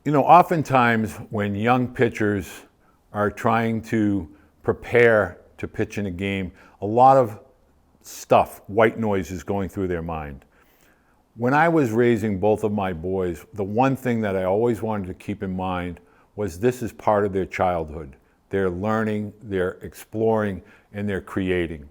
Oftentimes when young pitchers are trying to prepare to pitch in a game, a lot of stuff, white noise, is going through their mind. When I was raising both of my boys, the one thing that I always wanted to keep in mind was this is part of their childhood. They're learning, they're exploring, and they're creating.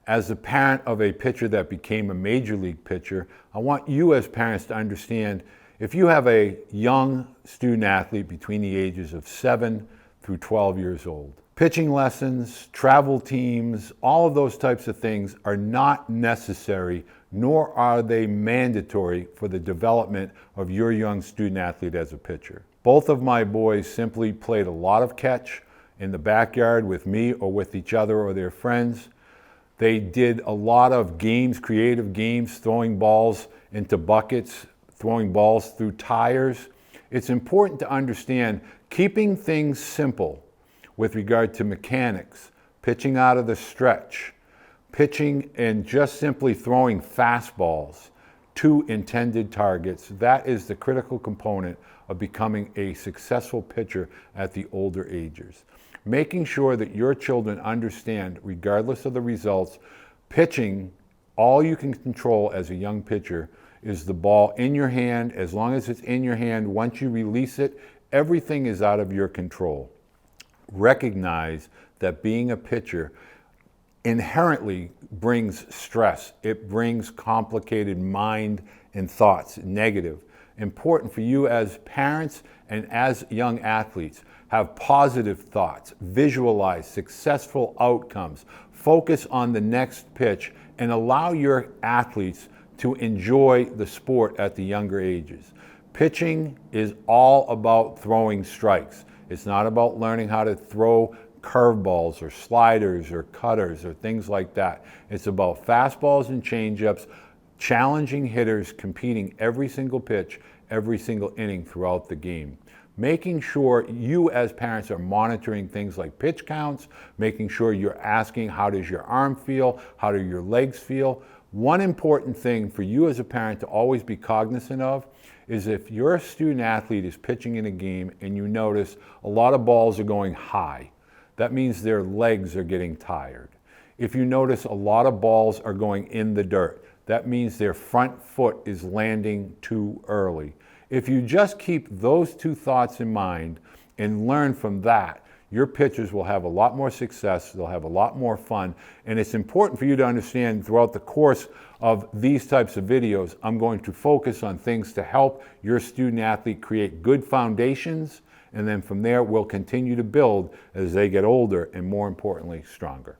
As the parent of a pitcher that became a major league pitcher, I want you as parents to understand if you have a young student athlete between the ages of 7 through 12 years old, pitching lessons, travel teams, all of those types of things are not necessary, nor are they mandatory for the development of your young student athlete as a pitcher. Both of my boys simply played a lot of catch in the backyard with me or with each other or their friends. They did a lot of games, creative games, throwing balls into buckets, throwing balls through tires. It's important to understand keeping things simple with regard to mechanics, pitching out of the stretch, pitching and just simply throwing fastballs to intended targets. That is the critical component of becoming a successful pitcher at the older ages. Making sure that your children understand, regardless of the results, pitching, all you can control as a young pitcher is the ball in your hand. As long as it's in your hand, once you release it, everything is out of your control. Recognize that being a pitcher inherently brings stress. It brings complicated mind and thoughts, negative. Important for you as parents and as young athletes, have positive thoughts, visualize successful outcomes, focus on the next pitch, and allow your athletes to enjoy the sport at the younger ages. Pitching is all about throwing strikes. It's not about learning how to throw curveballs or sliders or cutters or things like that. It's about fastballs and changeups, challenging hitters, competing every single pitch, every single inning throughout the game. Making sure you as parents are monitoring things like pitch counts, making sure you're asking how does your arm feel, how do your legs feel. One important thing for you as a parent to always be cognizant of is if your student athlete is pitching in a game and you notice a lot of balls are going high, that means their legs are getting tired. If you notice a lot of balls are going in the dirt, that means their front foot is landing too early. If you just keep those two thoughts in mind and learn from that, your pitchers will have a lot more success, they'll have a lot more fun, and it's important for you to understand throughout the course of these types of videos, I'm going to focus on things to help your student athlete create good foundations, and then from there we'll continue to build as they get older and, more importantly, stronger.